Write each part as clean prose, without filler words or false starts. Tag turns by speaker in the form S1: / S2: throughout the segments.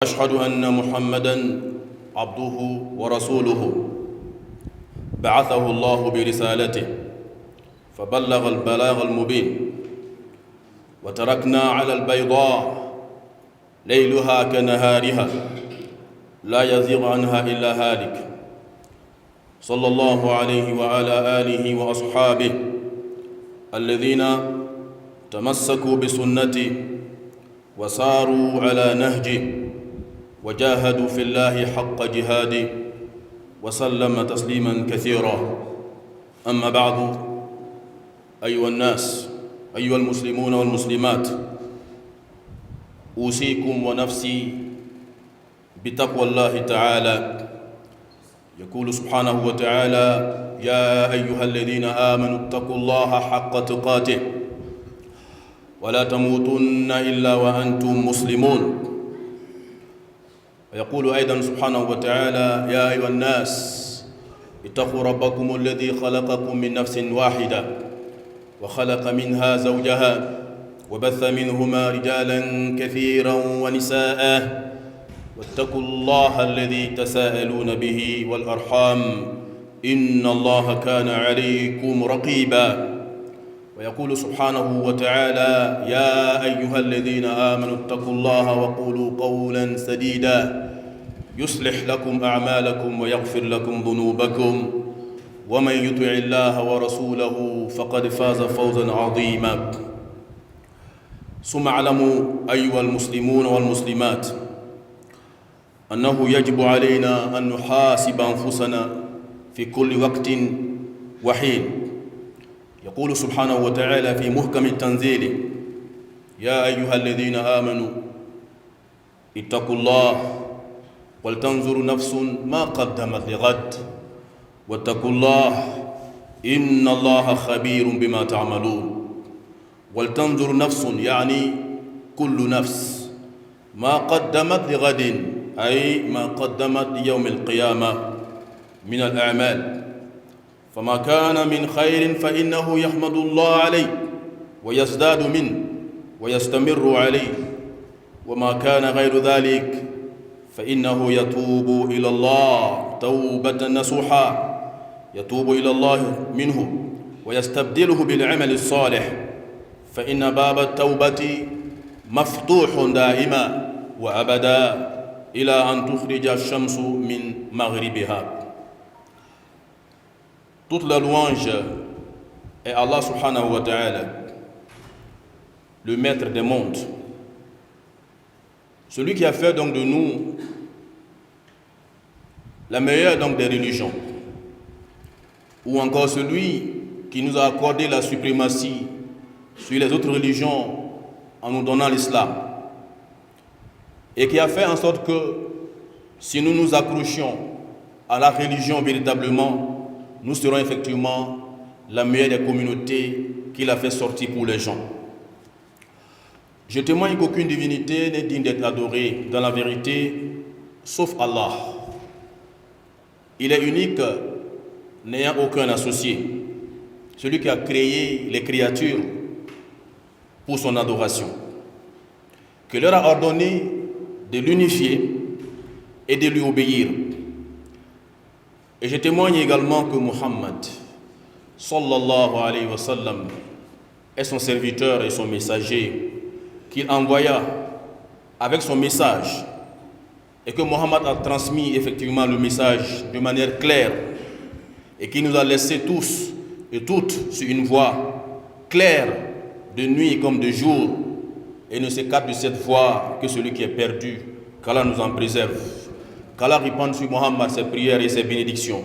S1: أشهد أن محمدًا عبده ورسوله بعثه الله برسالته فبلغ البلاغ المبين وتركنا على البيضاء ليلها كنهارها لا يزيغ عنها إلا هالك صلى الله عليه وعلى آله وأصحابه الذين تمسكوا بسنته وساروا على نهجه وجاهدوا في الله حق جهاده وسلم تسليما كثيرا. أما بعد، أيها الناس، أيها المسلمون والمسلمات، أوصيكم ونفسي بتقوى الله تعالى. يقول سبحانه وتعالى: يا أيها الذين آمنوا اتقوا الله حق تقاته ولا تموتن إلا وأنتم مسلمون. ويقول أيضا سبحانه وتعالى: يا أيها الناس اتقوا ربكم الذي خلقكم من نفس واحدة وخلق منها زوجها وبث منهما رجالا كثيرا ونساء واتقوا الله الذي تساءلون به والأرحام إن الله كان عليكم رقيبا. ويقول سبحانه وتعالى: يا أيها الذين آمنوا اتقوا الله وقولوا قولا سديدا يصلح لكم أعمالكم ويغفر لكم ذنوبكم ومن يطع الله ورسوله فقد فاز فوزا عظيما. ثم اعلموا أيها المسلمون والمسلمات أنه يجب علينا أن نحاسب أنفسنا في كل وقت وحين. يقول سبحانه وتعالى في محكم التنزيل: يا أيها الذين آمنوا اتقوا الله ولتنظر نفس ما قدمت لغد واتقوا الله إن الله خبير بما تعملون. ولتنظر نفس يعني كل نفس ما قدمت لغد، أي ما قدمت ليوم القيامة من الأعمال، فما كان من خير فإنه يحمد الله عليه ويزداد منه ويستمر عليه، وما كان غير ذلك فإنه يتوب إلى الله توبة نصوحا، يتوب إلى الله منه ويستبدله بالعمل الصالح، فإن باب التوبة مفتوح دائما وأبدا إلى أن تخرج الشمس من مغربها. Toute la louange est Allah subhanahu wa ta'ala, le maître des mondes, celui qui a fait donc de nous la meilleure donc des religions, ou encore celui qui nous a accordé la suprématie sur les autres religions en nous donnant l'islam, et qui a fait en sorte que si nous nous accrochions à la religion véritablement, nous serons effectivement la meilleure des communautés qu'il a fait sortir pour les gens. Je témoigne qu'aucune divinité n'est digne d'être adorée dans la vérité, sauf Allah. Il est unique, n'ayant aucun associé, celui qui a créé les créatures pour son adoration, qui leur a ordonné de l'unifier et de lui obéir. Et je témoigne également que Muhammad sallallahu alayhi wa sallam est son serviteur et son messager qu'il envoya avec son message, et que Muhammad a transmis effectivement le message de manière claire et qui nous a laissé tous et toutes sur une voie claire de nuit comme de jour, et ne s'écarte de cette voie que celui qui est perdu. Qu'Allah nous en préserve. Qu'Allah répande sur Muhammad ses prières et ses bénédictions,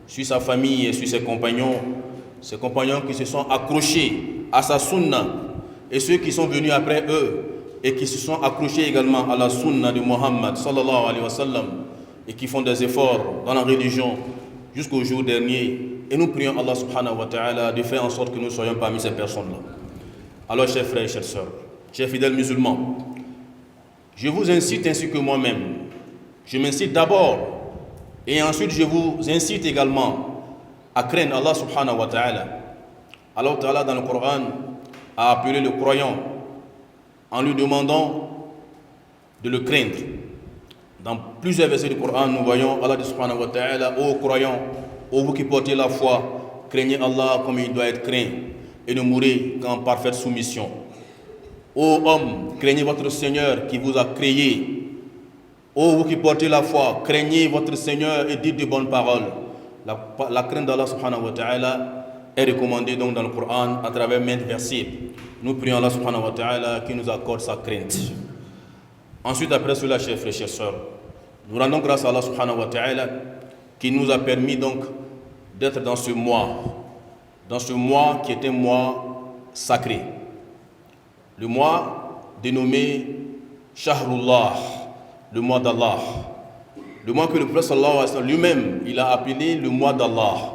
S1: sur sa famille et sur ses compagnons qui se sont accrochés à sa sunna, et ceux qui sont venus après eux et qui se sont accrochés également à la sunna de Muhammad sallallahu alayhi wa sallam, et qui font des efforts dans la religion jusqu'au jour dernier. Et nous prions Allah subhanahu wa ta'ala de faire en sorte que nous soyons parmi ces personnes-là. Alors, chers frères et chères sœurs, chers fidèles musulmans, je vous incite ainsi que moi-même, je m'incite d'abord, et ensuite je vous incite également à craindre Allah subhanahu wa ta'ala. Allah ta'ala dans le Coran a appelé le croyant en lui demandant de le craindre. Dans plusieurs versets du Coran, nous voyons Allah subhanahu wa ta'ala: ô croyants, ô vous qui portez la foi, craignez Allah comme il doit être craint et ne mourrez qu'en parfaite soumission. Ô hommes, craignez votre Seigneur qui vous a créé. Ô vous qui portez la foi, craignez votre Seigneur et dites de bonnes paroles. La crainte d'Allah subhanahu wa ta'ala est recommandée donc dans le Coran à travers maintes versets. Nous prions Allah subhanahu wa ta'ala qui nous accorde sa crainte. Ensuite, après cela, chers frères et chers sœurs, nous rendons grâce à Allah subhanahu wa ta'ala qui nous a permis donc d'être dans ce mois qui est un mois sacré. Le mois dénommé Shahrullah, le mois d'Allah. Le mois que le prophète sallallahu alayhi wa sallam lui-même, il a appelé le mois d'Allah,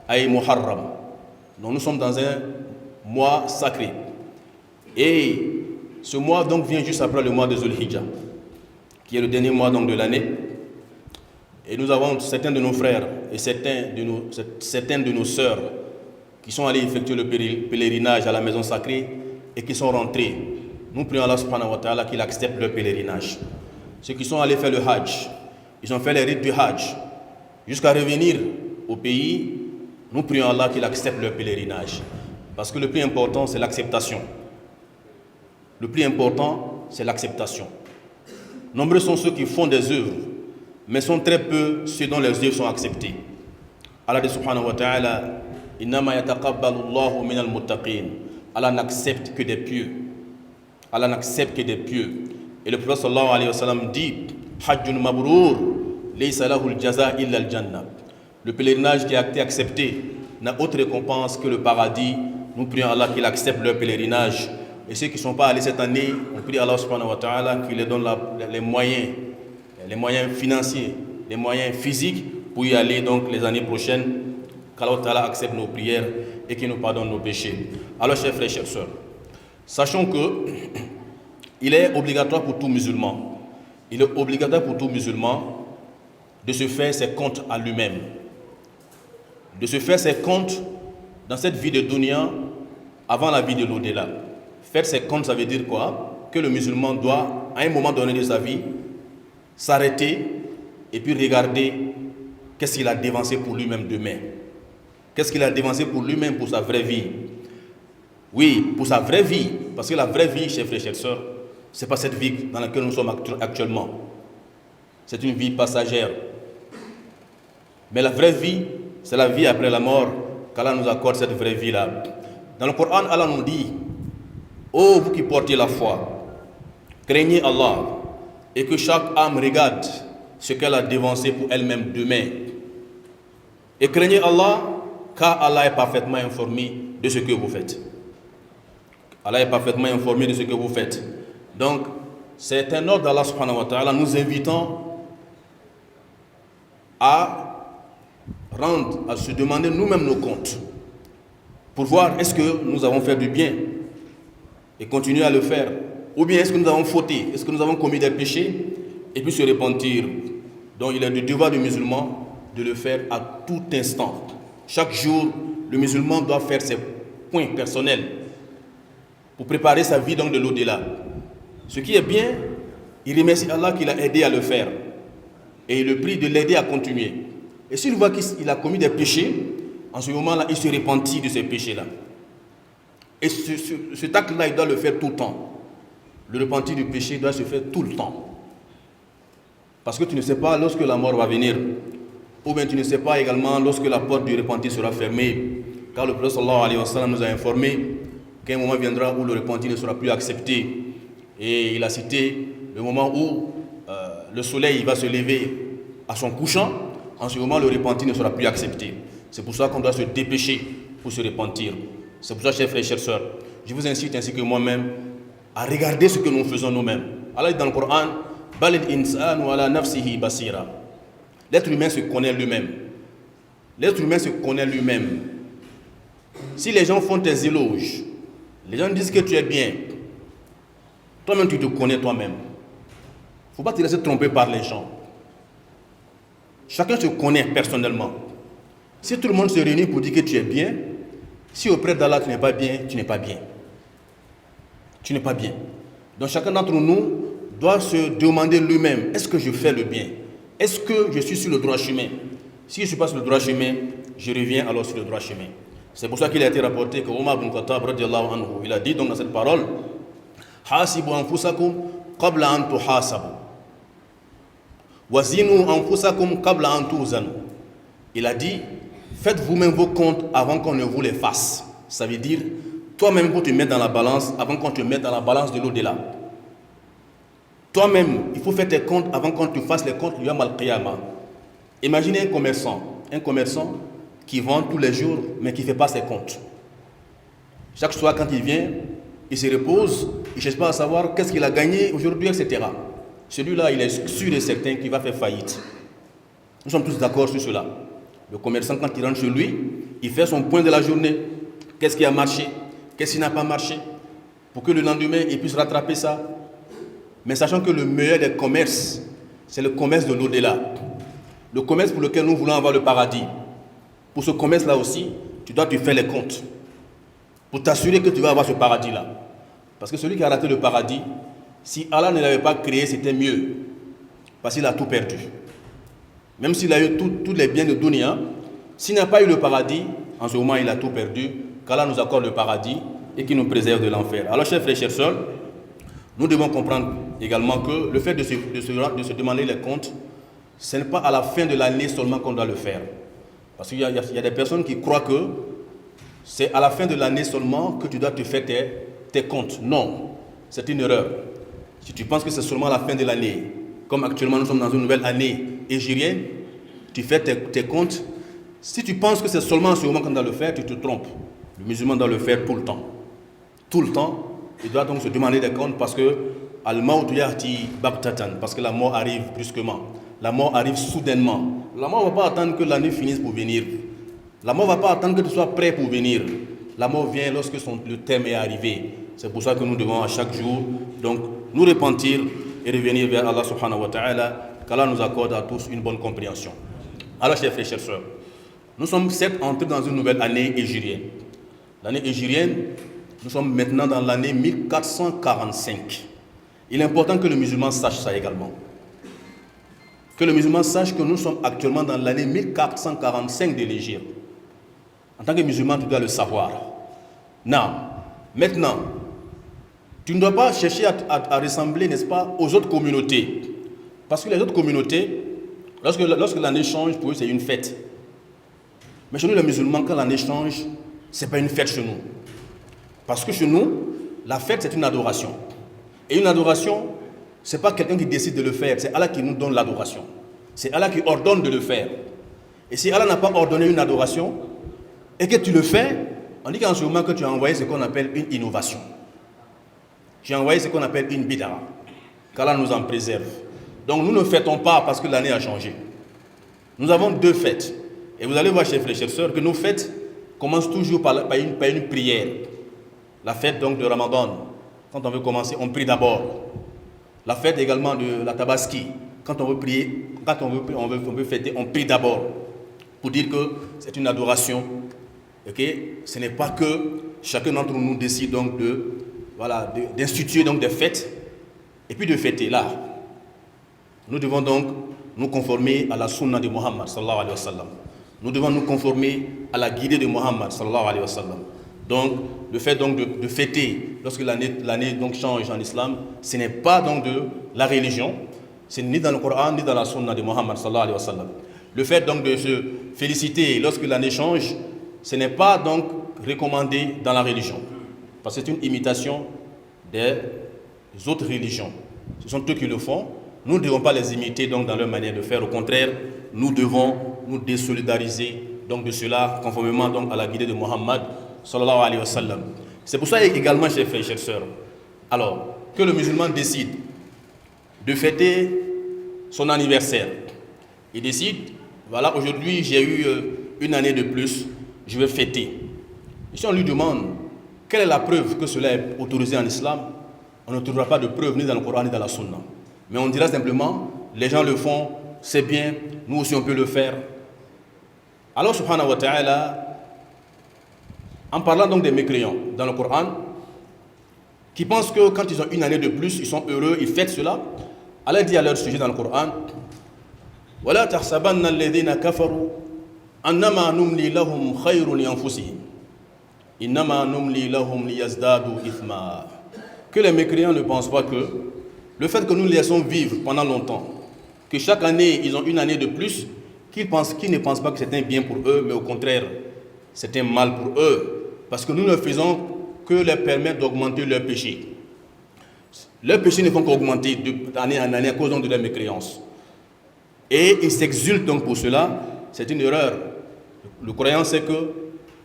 S1: Ay Muharram. Donc nous sommes dans un mois sacré. Et ce mois donc vient juste après le mois de Zulhijjah, qui est le dernier mois donc de l'année. Et nous avons certains de nos frères et certaines de nos sœurs qui sont allés effectuer le pèlerinage à la maison sacrée et qui sont rentrés. Nous prions Allah subhanahu wa ta'ala qu'il accepte leur pèlerinage. Ceux qui sont allés faire le Hajj, ils ont fait les rites du Hajj. Jusqu'à revenir au pays, nous prions Allah qu'il accepte leur pèlerinage. Parce que le plus important, c'est l'acceptation. Le plus important, c'est l'acceptation. Nombreux sont ceux qui font des œuvres, mais sont très peu ceux dont les œuvres sont acceptées. Allah dit subhanahu wa ta'ala: Innama yataqabbalu Allahu minal muttaqin. Allah n'accepte que des pieux. Allah n'accepte que des pieux. Et le prophète sallallahu alayhi wa sallam dit: Hajjun mabrour, laysa lahu al-jaza illa al-jannah. Le pèlerinage qui a été accepté n'a autre récompense que le paradis. Nous prions Allah qu'il accepte leur pèlerinage. Et ceux qui ne sont pas allés cette année, on prie Allah subhanahu wa ta'ala qu'il leur donne les moyens financiers, les moyens physiques pour y aller donc les années prochaines. Qu'Allah ta'ala accepte nos prières et qu'il nous pardonne nos péchés. Alors, chers frères et chères sœurs, sachons que il est obligatoire pour tout musulman, de se faire ses comptes à lui-même, de se faire ses comptes dans cette vie de dunya avant la vie de l'au-delà. Faire ses comptes, ça veut dire quoi? Que le musulman doit, à un moment donné de sa vie, s'arrêter et puis regarder qu'est-ce qu'il a dévancé pour lui-même demain. Qu'est-ce qu'il a dévancé pour lui-même, pour sa vraie vie? Oui, pour sa vraie vie. Parce que la vraie vie, chers frères et chères sœurs, ce n'est pas cette vie dans laquelle nous sommes actuellement. C'est une vie passagère. Mais la vraie vie, c'est la vie après la mort, qu'Allah nous accorde cette vraie vie-là. Dans le Coran, Allah nous dit: ô vous qui portez la foi, craignez Allah et que chaque âme regarde ce qu'elle a dévancé pour elle-même demain. Et craignez Allah, car Allah est parfaitement informé de ce que vous faites. Allah est parfaitement informé de ce que vous faites. Donc, c'est un ordre d'Allah subhanahu wa ta'ala nous invitant à se demander nous-mêmes nos comptes pour voir est-ce que nous avons fait du bien et continuer à le faire, ou bien est-ce que nous avons fauté, est-ce que nous avons commis des péchés et puis se repentir. Donc il est du devoir du musulman de le faire à tout instant. Chaque jour, le musulman doit faire ses points personnels pour préparer sa vie donc de l'au-delà. Ce qui est bien, il remercie Allah qui l'a aidé à le faire et il le prie de l'aider à continuer. Et s'il voit qu'il a commis des péchés, en ce moment-là, il se repentit de ces péchés-là. Et cet acte-là, il doit le faire tout le temps. Le repentir du péché doit se faire tout le temps. Parce que tu ne sais pas lorsque la mort va venir. Ou bien tu ne sais pas également lorsque la porte du repentir sera fermée. Car le prophète sallallahu alayhi wa sallam nous a informé qu'un moment viendra où le repentir ne sera plus accepté. Et il a cité le moment où le soleil va se lever à son couchant. En ce moment, le repentir ne sera plus accepté. C'est pour ça qu'on doit se dépêcher pour se repentir. C'est pour ça, chers frères et chères sœurs, je vous incite ainsi que moi-même à regarder ce que nous faisons nous-mêmes. Allah dit dans le Coran: Balil insanu ala nafsihi basira. L'être humain se connaît lui-même. L'être humain se connaît lui-même. Si les gens font tes éloges, les gens disent que tu es bien, toi-même tu te connais toi-même. Il ne faut pas te laisser tromper par les gens. Chacun se connaît personnellement. Si tout le monde se réunit pour dire que tu es bien, si auprès d'Allah tu n'es pas bien, tu n'es pas bien. Tu n'es pas bien. Donc chacun d'entre nous doit se demander lui-même, est-ce que je fais le bien? Est-ce que je suis sur le droit chemin? Si je ne suis pas sur le droit chemin, je reviens alors sur le droit chemin. C'est pour ça qu'il a été rapporté que Omar ibn Khattab, radiyallahu anhu, il a dit donc dans cette parole, Hasibu anfusakum qabla an tuhasabu. Wazinu anfusakum qabla an tuzanu. Il a dit, faites vous-même vos comptes avant qu'on ne vous les fasse. Ça veut dire, toi-même pour te mettre dans la balance avant qu'on te mette dans la balance de l'au-delà. Toi-même, il faut faire tes comptes avant qu'on te fasse les comptes du Yawm al-Qiyamah. Imaginez un commerçant qui vend tous les jours, mais qui ne fait pas ses comptes. Chaque soir, quand il vient, il se repose, il ne cherche pas à savoir qu'est-ce qu'il a gagné aujourd'hui, etc. Celui-là, il est sûr et certain qu'il va faire faillite. Nous sommes tous d'accord sur cela. Le commerçant, quand il rentre chez lui, il fait son point de la journée. Qu'est-ce qui a marché? Qu'est-ce qui n'a pas marché? Pour que le lendemain, il puisse rattraper ça. Mais sachant que le meilleur des commerces, c'est le commerce de l'au-delà. Le commerce pour lequel nous voulons avoir le paradis. Pour ce commerce-là aussi, tu dois te faire les comptes. Pour t'assurer que tu vas avoir ce paradis-là. Parce que celui qui a raté le paradis, si Allah ne l'avait pas créé, c'était mieux. Parce qu'il a tout perdu. Même s'il a eu tous les biens de dunya, s'il n'a pas eu le paradis, en ce moment il a tout perdu. Qu'Allah nous accorde le paradis et qu'il nous préserve de l'enfer. Alors chers frères et chers sœurs, nous devons comprendre également que le fait de se demander les comptes, ce n'est pas à la fin de l'année seulement qu'on doit le faire. Parce qu'il y a des personnes qui croient que c'est à la fin de l'année seulement que tu dois te faire tes comptes. Non, c'est une erreur. Si tu penses que c'est seulement à la fin de l'année, comme actuellement nous sommes dans une nouvelle année hégirienne, tu fais tes comptes. Si tu penses que c'est seulement à ce moment qu'on doit le faire, tu te trompes. Le musulman doit le faire tout le temps. Tout le temps, il doit donc se demander des comptes parce que Al-Mawtu ya'ti baghtatan, parce que la mort arrive brusquement. La mort arrive soudainement. La mort ne va pas attendre que l'année finisse pour venir. La mort ne va pas attendre que tu sois prêt pour venir. La mort vient lorsque le terme est arrivé. C'est pour ça que nous devons à chaque jour donc, nous repentir et revenir vers Allah subhanahu wa ta'ala, qu'Allah nous accorde à tous une bonne compréhension. Alors chers frères et chers sœurs, nous sommes certes entrés dans une nouvelle année hégirienne. L'année hégirienne, nous sommes maintenant dans l'année 1445. Il est important que le musulman sache ça également. Que le musulman sache que nous sommes actuellement dans l'année 1445 de l'Hégire. En tant que musulman, tu dois le savoir. Non. Maintenant, tu ne dois pas chercher à ressembler, n'est-ce pas, aux autres communautés. Parce que les autres communautés, lorsque l'année change, pour eux, c'est une fête. Mais chez nous, les musulmans, quand l'année change, ce n'est pas une fête chez nous. Parce que chez nous, la fête, c'est une adoration. Et une adoration, ce n'est pas quelqu'un qui décide de le faire, c'est Allah qui nous donne l'adoration. C'est Allah qui ordonne de le faire. Et si Allah n'a pas ordonné une adoration, et que tu le fais, on dit qu'en ce moment que tu as envoyé ce qu'on appelle une innovation. Tu as envoyé ce qu'on appelle une bid'a. Qu'Allah nous en préserve. Donc nous ne fêtons pas parce que l'année a changé. Nous avons deux fêtes. Et vous allez voir, chers frères et chères sœurs, que nos fêtes commencent toujours par une prière. La fête donc de Ramadan. Quand on veut commencer, on prie d'abord. La fête également de la Tabaski. Quand on veut prier, quand on veut fêter, on prie d'abord. Pour dire que c'est une adoration. Okay? Ce n'est pas que chacun d'entre nous décide donc d'instituer donc des fêtes et puis de fêter là. Nous devons donc nous conformer à la sunna de Muhammad sallallahu alayhi wa sallam. Nous devons nous conformer à la guidée de Muhammad sallallahu alayhi wa sallam. Donc le fait donc de fêter lorsque l'année donc change en islam, ce n'est pas donc de la religion, c'est ni dans le Coran ni dans la sunna de Muhammad sallallahu alayhi wa sallam. Le fait donc de se féliciter lorsque l'année change, ce n'est pas donc recommandé dans la religion. Parce que c'est une imitation des autres religions. Ce sont eux qui le font. Nous ne devons pas les imiter donc dans leur manière de faire. Au contraire, nous devons nous désolidariser donc de cela, conformément donc à la guidée de Muhammad sallallahu alayhi wa sallam. C'est pour ça également, chers frères et chères sœurs, alors que le musulman décide de fêter son anniversaire. Il décide, voilà, aujourd'hui j'ai eu une année de plus, je vais fêter. Et si on lui demande quelle est la preuve que cela est autorisé en islam, on ne trouvera pas de preuve ni dans le Coran ni dans la sunna. Mais on dira simplement, les gens le font, c'est bien, nous aussi on peut le faire. Alors subhanahu wa ta'ala, en parlant donc des mécréants dans le Coran, qui pensent que quand ils ont une année de plus, ils sont heureux, ils fêtent cela. Allah dit à leur sujet dans le Coran, وَلَا تَحْسَبَنَّ الَّذِينَ كَفَرُوا أَنَّمَا نُمْلِي لَهُمْ خَيْرٌ لِأَنفُسِهِمْ إِنَّمَا نُمْلِي لَهُمْ لِيَزْدَادُوا إِثْمًا. Que les mécréants ne pensent pas que le fait que nous les laissons vivre pendant longtemps, que chaque année ils ont une année de plus, qu'ils ne pensent pas que c'est un bien pour eux, mais au contraire, c'est un mal pour eux, parce que nous ne faisons que leur permettre d'augmenter leur péché. Leurs péchés ne font qu'augmenter d'année en année à cause de leur mécréance. Et ils s'exultent donc pour cela. C'est une erreur. Le croyant sait que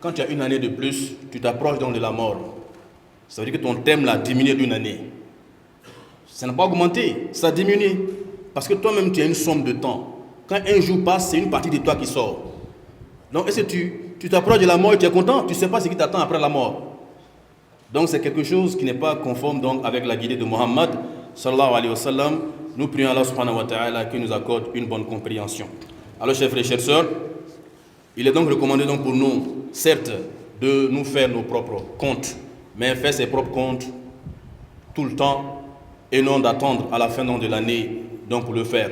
S1: quand tu as une année de plus, tu t'approches donc de la mort. Ça veut dire que ton thème l'a diminué d'une année. Ça n'a pas augmenté, ça a diminué. Parce que toi-même, tu as une somme de temps. Quand un jour passe, c'est une partie de toi qui sort. Donc, est-ce que tu t'approches de la mort et tu es content? Tu ne sais pas ce qui t'attend après la mort. Donc, c'est quelque chose qui n'est pas conforme donc, avec la guidée de Muhammad sallallahu alayhi wa sallam. Nous prions Allah subhanahu wa ta'ala qui nous accorde une bonne compréhension. Alors, chers frères et chères sœurs, il est donc recommandé donc pour nous, certes, de nous faire nos propres comptes, mais faire ses propres comptes tout le temps et non d'attendre à la fin de l'année donc pour le faire.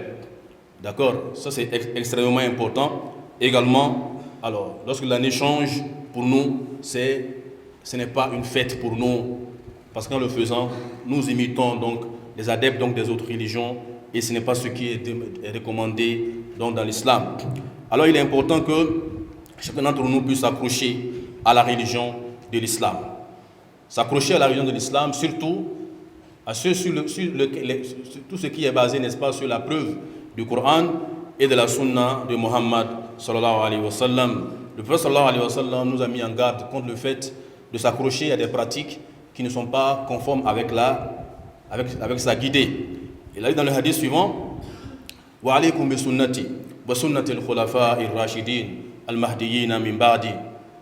S1: D'accord? Ça c'est extrêmement important. Également, alors, lorsque l'année change, pour nous, ce n'est pas une fête pour nous, parce qu'en le faisant, nous imitons donc les adeptes donc, des autres religions, et ce n'est pas ce qui est recommandé donc, dans l'islam. Alors il est important que chacun d'entre nous puisse s'accrocher à la religion de l'islam. S'accrocher à la religion de l'islam, surtout à tout ce qui est basé, n'est-ce pas, sur la preuve du Coran et de la sunna de Muhammad sallallahu alayhi wa sallam. Le prophète sallallahu alayhi wa sallam nous a mis en garde contre le fait de s'accrocher à des pratiques qui ne sont pas conformes avec sa guidée. Il a dit dans le hadith suivant, wa alaykum bi sunnati wa sunnati al-khulafa ar-rashidin al-mahdiyyin min ba'di.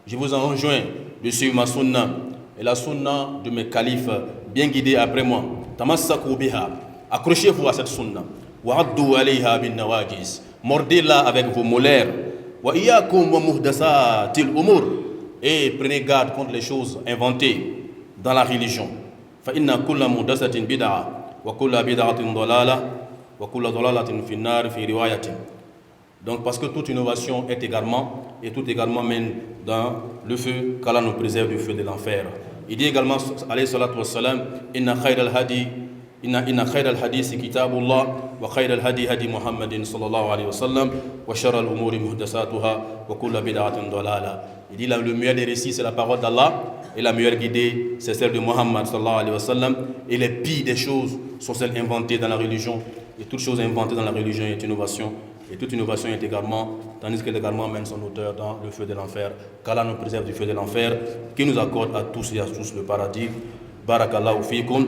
S1: Je vous enjoins de suivre ma sunna et la sunna de mes califes bien guidés après moi. Tamassaku biha. Accrochez-vous à cette sunna. Wa addu alayha bin nawajis. Mordez-la avec vos molaires. Wa iyyakum wa muhdathatil umur. Et prenez garde contre les choses inventées dans la religion. Fa inna kulla muhdathatin bid'a wa kulla bid'atin dalalah wa kulla dalalatin fi an-nar fi riwayatin. Donc parce que toute innovation est également, et tout également mène dans le feu, qu'Allah nous préserve du feu de l'enfer. Il dit également, alayhi salatu wa salam, inna khayral hadith kitabullah wa khayral hadi hadi Muhammadin sallallahu alayhi wa sallam wa sharral umuri muhdathatuha wa kulla bid'atin dalala. Il dit le meilleur des récits c'est la parole d'Allah et la meilleure guidée c'est celle de Muhammad sallallahu alayhi wa sallam, et les pires des choses sont celles inventées dans la religion, et toute chose inventée dans la religion est innovation. Et toute innovation est également, tandis que l'égarement mène son auteur dans le feu de l'enfer. Qu'Allah nous préserve du feu de l'enfer, qui nous accorde à tous et à tous le paradis. Barakallahu fikum,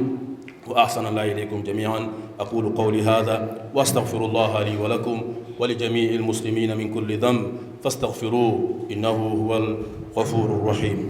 S1: wa ahsanallahu ilaykum jami'an. Aqulu qawli hadha, wa astaghfirullah li wa lakum, wa li jami'il muslimina min kulli dhanb, fastaghfiruhu, innahu huwal ghafurur rahim.